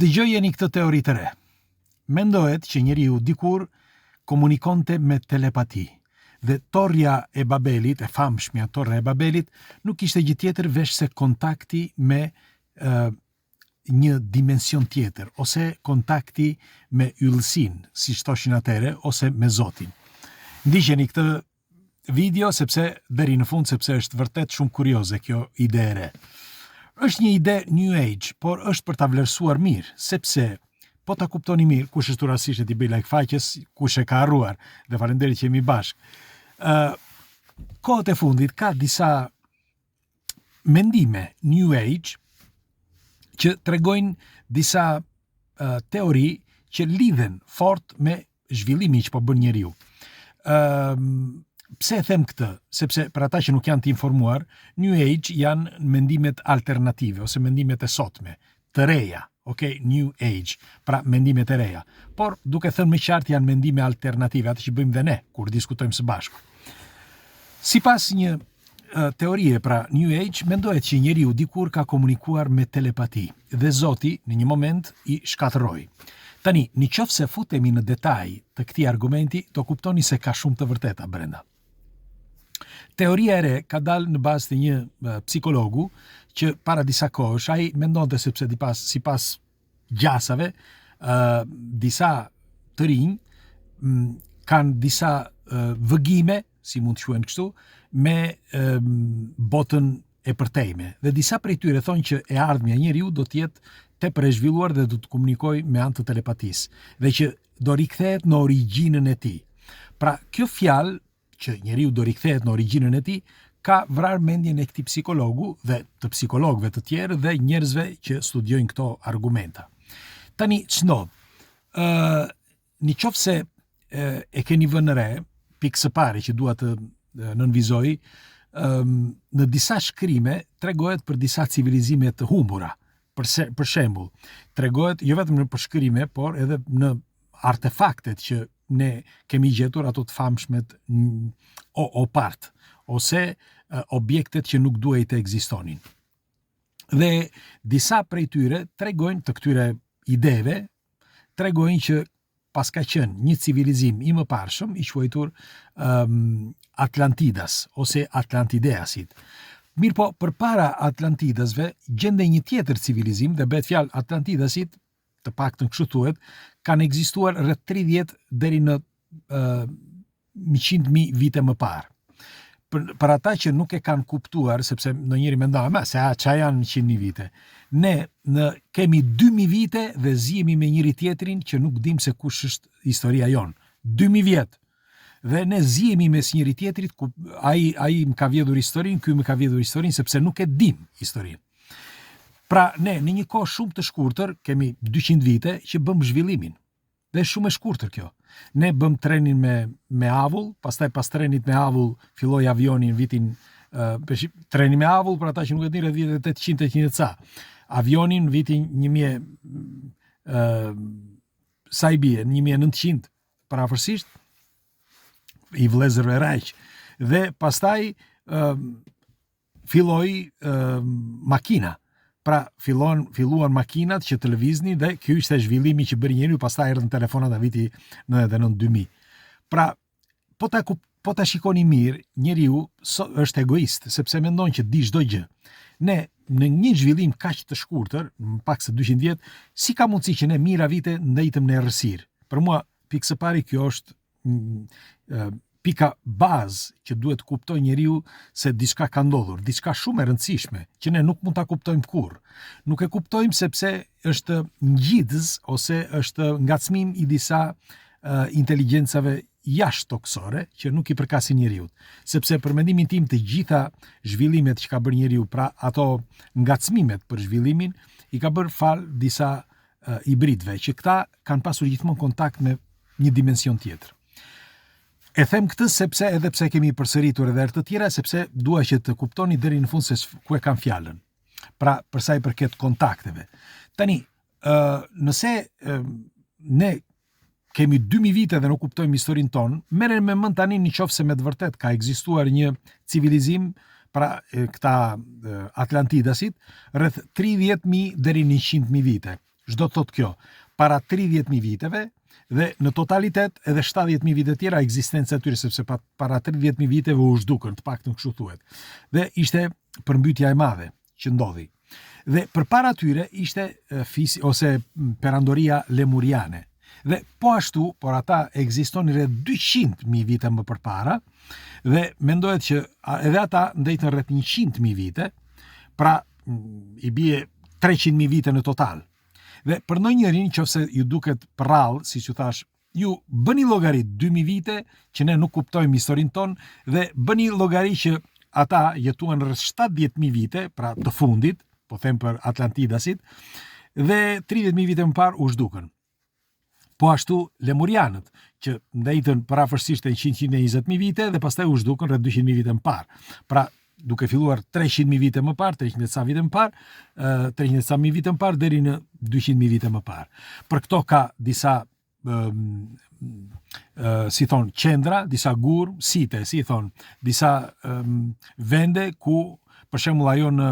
Dëgjojeni këtë teori të re. Mendohet që njeriu dikur komunikonte me telepati dhe torja e Babelit, e famshmja torja e Babelit, nuk ishte gjë tjetër veç se kontakti me një dimension tjetër, ose kontakti me yllësin, si thoshin atere, ose me Zotin. Ndiqeni këtë video sepse deri në fund, sepse është vërtet shumë kurioze kjo ide e re. Është një ide New Age, por është për ta vlerësuar mirë, sepse po ta kuptoni mirë, kush është rastësisht i bëj like faqes, kush e ka harruar, dhe faleminderit që jemi bashkë. Kohët e fundit ka disa mendime New Age që tregojnë disa teori që lidhen fort me zhvillimin që po bën njeriu. Pse e them këtë? Sepse për ata që nuk janë të informuar, New Age janë mendimet alternative ose mendimet e sotme, të reja, New Age, pra mendimet e reja. Por duke thënë me qartë janë mendime alternative, atë që bëjmë dhe ne kur diskutojmë së bashku. Sipas një teorie pra New Age, mendohet që njeriu dikur ka komunikuar me telepati dhe Zoti në një moment i shkatërroi. Tani, nëse futemi në detaj të këtij argumenti, do kuptoni se ka shumë të vërteta brenda. Teoria e re ka dalë në bazë të një psikologu që para disa kohësh ai mendonte sepse sipas gjasave, disa të rinj kanë disa vëgime, si mund të quhen kështu, me botën e përtejme. Dhe disa prej tyre thonë që e ardhmja e njeriu do të jetë tepër e zhvilluar dhe do të komunikojë me anë të telepatisë, dhe që do rikthehet në origjinën e tij. Pra, kjo fjalë që njeriu do rikthehet në origjinën e tij ka vrarë mendjen e këtij psikologu dhe të psikologëve të tjerë dhe njerëzve që studiojnë këto argumenta. Tani, ç'ndodh? Nëse e keni vënë re, pikë së pari që dua të nënvizoj, në disa shkrime tregohet për disa civilizime të humbura. Për shembull, tregohet jo vetëm në përshkrime, por edhe në artefaktet që ne kemi gjetur, ato të famshmet opart, ose objektet që nuk duhej të ekzistonin. Dhe disa prej tyre tregojnë, të këtyre ideve, tregojnë që paska qenë një civilizim i mëparshëm i quajtur Atlantidas ose Atlantideasit. Mirë po, përpara Atlantidasve gjendej një tjetër civilizim dhe bëhet fjalë Atlantidasit, të paktën kështu thuhet, kanë ekzistuar rreth 30 deri në 100.000 vite më parë. Për ata që nuk e kanë kuptuar, sepse ndonjëri mendon, se ç'a janë 100.000 vite. Ne kemi 2.000 vite dhe zihemi me njëri tjetrin që nuk dim se kush është historia jonë. 2.000 vjetë. Dhe ne zihemi mes njëri tjetrit, ai më ka vjedhur historinë, ky më ka vjedhur historinë, sepse nuk e dim historinë. Pra, ne në një kohë shumë të shkurtër, kemi 200 vite që bëm zhvillimin. Dhe shumë e shkurtër kjo. Ne bëm trenin me avull, pastaj pas trenit me avull filloi avioni në vitin treni me avull, për ata që nuk e dinë, rreth 800 ca. Avioni në vitin 1900 parafërsisht, i vëllezërve Rajq. Dhe pastaj filloi makina. Pra, filluan makinat që të lëviznin dhe ky ishte zhvillimi që bëri njeriu, pastaj erdhën telefonat në viti 99-2000. Pra, po ta shikoni mirë, njeriu është egoist, sepse mendon që di çdo gjë. Ne në një zhvillim kaq të shkurtër, pak se 200 vjet, si ka mundësi që ne mira vite ndajtëm në errësirë? Për mua, pikë së pari, kjo është pika bazë që duhet kuptoj njeriu se diçka ka ndodhur, diçka shumë e rëndësishme, që ne nuk mund ta kuptojmë kurrë. Nuk e kuptojmë sepse është ngjitës ose është ngacmim i disa inteligjencave jashtëtoksore që nuk i përkasin njeriut. Sepse për mendimin tim të gjitha zhvillimet që ka bërë njeriu, pra ato ngacmimet për zhvillimin, i ka bërë fal disa hibridëve, që këta kanë pasur gjithmonë kontakt me një dimension tjetër. E them këtë sepse edhe pse kemi përsëritur edhe herë të tjera, sepse dua që të kuptoni deri në fund se ku e kam fjalën. Pra, për sa i përket kontakteve. Tani, nëse ne kemi 2000 vite dhe nuk kuptojmë historinë tonë, merrem me mend tani nëse me të vërtet ka ekzistuar një civilizim, pra këta Atlantidasit, rreth 30.000 deri në 100.000 vite. Çdo të thotë kjo, para 30.000 viteve dhe në totalitet edhe 70.000 vite tjera ekzistenca e tyre, sepse para 30.000 viteve u zhdukën, të paktën kështu thuhet. Dhe ishte përmbytja e madhe që ndodhi. Dhe përpara tyre ishte ose perandoria lemuriane. Dhe po ashtu, por ata ekzistonin rreth 200.000 vite më përpara, dhe mendohet që edhe ata ndejtën rreth 100.000 vite, pra i bie 300.000 vite në total. Dhe për ndonjërin nëse ju duket prrall, siç ju thash, ju bëni llogari 2000 vite që ne nuk kuptojmë historinë tonë dhe bëni llogari që ata jetuan rreth 70.000 vite, pra të fundit, po them për Atlantidasit, dhe 30.000 vite më parë u zhdukën. Po ashtu lemurianët, që ndejtën parafërsisht 120.000 vite dhe pastaj u zhdukën rreth 200.000 vite më parë. Pra duke filluar 300.000 vite më parë, 300 ca vite më parë, 300 ca vite më parë deri në 200.000 vite më parë. Për këto ka disa si thon qendra, disa gur, site, si thon, disa vende ku për shembull ajo në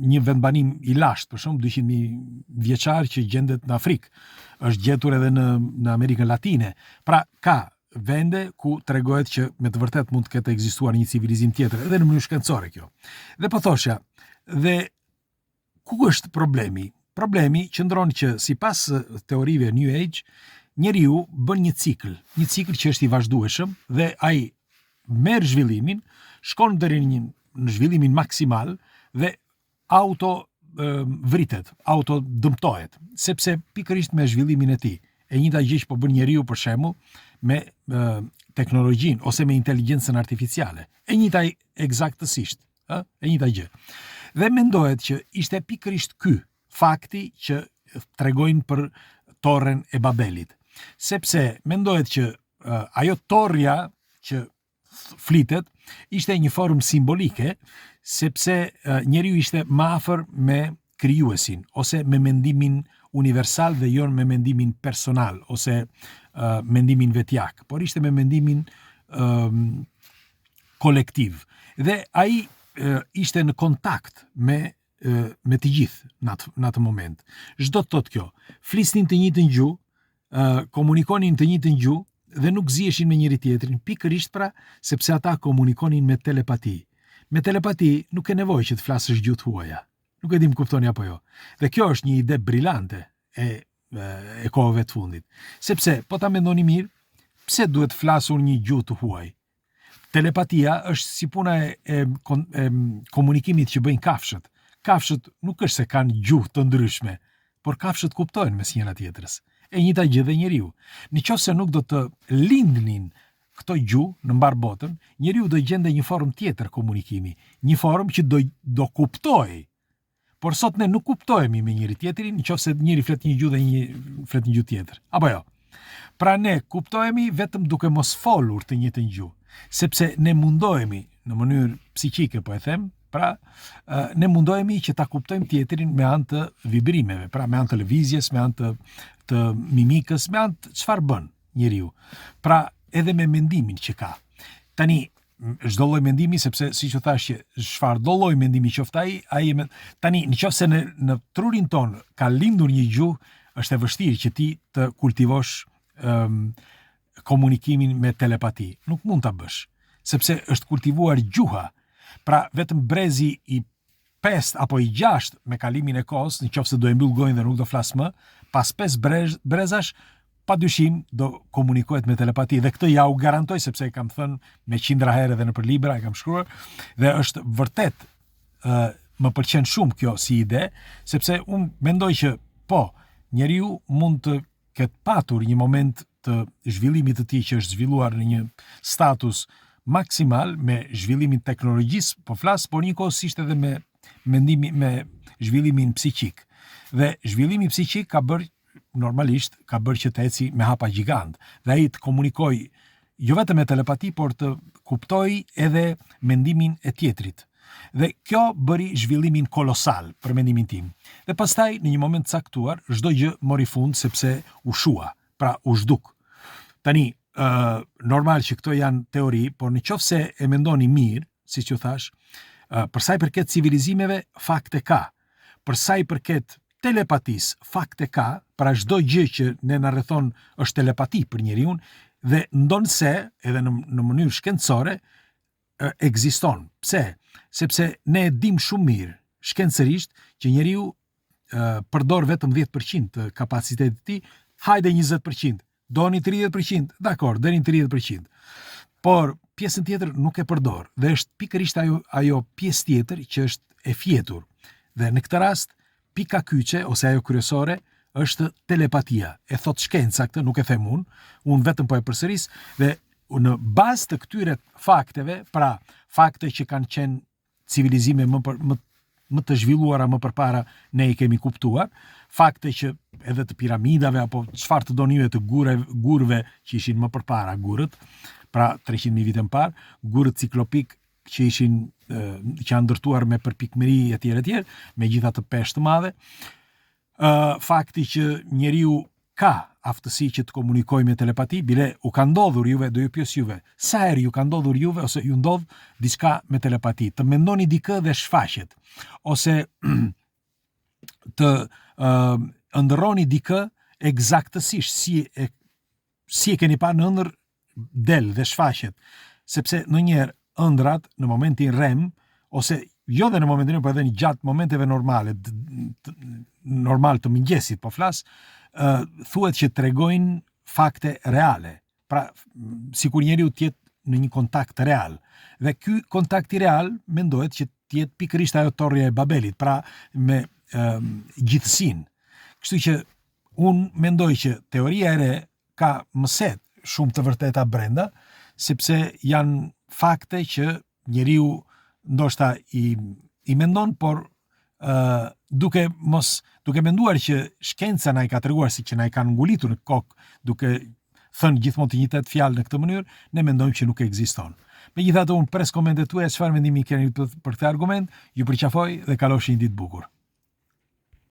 një vendbanim i lashtë, për shembull 200.000 vjeçar që gjendet në Afrikë, është gjetur edhe në Amerikën Latine. Pra ka vende ku tregohet që me të vërtet mund të ketë ekzistuar një civilizim tjetër, edhe në mënyrë shkencore kjo. Dhe po thosha, dhe ku është problemi? Problemi qëndron që sipas teorive New Age, njeriu bën një cikël që është i vazhdueshëm dhe ai merr zhvillimin, shkon deri në zhvillimin maksimal dhe vritet, auto dëmtohet, sepse pikërisht me zhvillimin e tij. E njëjta gjë që po bën njeriu për shembull me teknologjinë ose me inteligjencën artificiale. E njëjta eksaktësisht, e njëjta gjë. Dhe mendohet që ishte pikërisht ky fakti që tregojnë për Torren e Babelit. Sepse mendohet që ajo torrja që flitet ishte një formë simbolike, sepse njeriu ishte më afër me krijuesin ose me mendimin universal dhe jo me mendimin personal ose mendimin vetjak, por ishte me mendimin kolektiv. Dhe ai ishte në kontakt me të gjithë në atë moment. Çdo të thotë kjo, flisnin të njëjtën gjuhë, komunikonin të njëjtën gjuhë dhe nuk ziheshin me njëri tjetrin, pikërisht pra sepse ata komunikonin me telepati. Me telepati nuk e nevojë që të flasësh gjuhët huaja. Nuk e di më kuptoni apo jo. Dhe kjo është një ide brillante e kohëve të fundit. Sepse, po ta mendoni mirë, pse duhet flasur një gjuhë të huaj? Telepatia është si puna e komunikimit që bëjnë kafshët. Kafshët nuk është se kanë gjuhë të ndryshme, por kafshët kuptojnë mes njëra tjetrës. E njëjta gjë dhe njeriu. Nëse nuk do të lindnin këto gjuhë në mbar botën, njeriu do gjende një formë tjetër komunikimi, një formë që do kuptojë. Por sot ne nuk kuptohemi me njëri tjetrin, nëse njëri flet një gjuhë dhe një flet një gjuhë tjetër. Apo jo. Pra ne kuptohemi vetëm duke mos folur të njëjtën gjuhë, sepse ne mundohemi në mënyrë psiqike, po e them, pra ne mundohemi që ta kuptojmë tjetrin me anë të vibrimeve, pra me anë të lëvizjes, me anë të mimikës, me anë të çfarë bën njeriu. Pra edhe me mendimin që ka. Tani çdo lloj mendimi, sepse siç u thash që çfarë do lloj mendimi qoftë ai tani nëse në trurin ton ka lindur një gjuhë, është e vështirë që ti të kultivosh komunikimin me telepati. Nuk mund ta bësh, sepse është kultivuar gjuha. Pra vetëm brezi i 5 apo i 6 me kalimin e kohës, nëse do e mbyll gojën dhe nuk do flas më, pas 5 brezash padyshim do komunikohet me telepati dhe këtë ja u garantoj sepse e kam thënë me qindra herë edhe nëpër libra, e kam shkruar dhe është vërtet më pëlqen shumë kjo si ide, sepse unë mendoj që po, njeriu mund të ketë patur një moment të zhvillimit të tij që është zhvilluar në një status maksimal me zhvillimin e teknologjisë, po flas, por njëkohësisht edhe me mendimin, me zhvillimin psiqik. Dhe zhvillimi psiqik normalisht ka bërë që të eci me hapa gjigant dhe ai të komunikoj jo vetëm me telepati, por të kuptoj edhe mendimin e tjetrit. Dhe kjo bëri zhvillimin kolosal për mendimin tim. Dhe pastaj në një moment caktuar çdo gjë mori fund sepse u shua, pra u zhduk. Tani normal që këto janë teori, por nëse e mendoni mirë, siç u thash, për sa i përket civilizimeve, fakte ka. Për sa i përket telepatis fakte ka, pra çdo gjë që ne na rrethon është telepati për njeriu dhe ndonë se edhe në mënyrë shkencore ekziston. Pse? Sepse ne e dim shumë mirë shkencërisht që njeriu përdor vetëm 10% të kapacitetit të tij, hajde 20%, doni 30%, dakor, deri në 30%. Por pjesën tjetër nuk e përdor dhe është pikërisht ajo pjesë tjetër që është e fjetur. Dhe në këtë rast pika kyçe ose ajo kryesore është telepatia. E thot shkenca këtë, nuk e them unë vetëm po e përsëris dhe në bazë të këtyre fakteve, pra fakte që kanë qenë civilizime më të zhvilluara më përpara ne i kemi kuptuar, fakte që edhe të piramidave apo çfarë të donive të gurëve që ishin më përpara gurët, pra 300.000 vite më parë, gurët ciklopik që ishin që janë ndërtuar me përpikmëri etj, me gjitha të peshë të madhe, fakti që njeriu ka aftësi që të komunikoj me telepati, bile u ka ndodhur juve, do ju pyes juve, sa herë ju ka ndodhur juve ose ju ndodh diçka me telepati, të mendoni dikë dhe shfaqet, ose të ëndërroni dikë eksaktësisht si e keni pa në ëndër del dhe shfaqet, sepse ndonjëherë ëndrat në momentin REM ose jo dhe në momentin, por edhe në gjatë momenteve normale, normal të mëngjesit po flas, thuhet që tregojnë fakte reale. Pra, sikur njeriu të jetë në një kontakt real. Dhe ky kontakt i real mendohet që të jetë pikërisht ajo torrja e Babelit, pra me gjithësinë. Kështu që unë mendoj që teoria e re ka mëset shumë të vërteta brenda, sepse janë fakte që njeriu ndoshta i mendon, por duke menduar që shkenca na i ka treguar si që na i kanë ngulitur në kokë, duke thënë gjithmonë të njëjtat fjalë në këtë mënyrë, ne mendojmë që nuk ekziston. Megjithatë, unë pres komentet tuaja, çfarë mendimi keni për këtë argument, ju përqafoj dhe kalofshi një ditë bukur.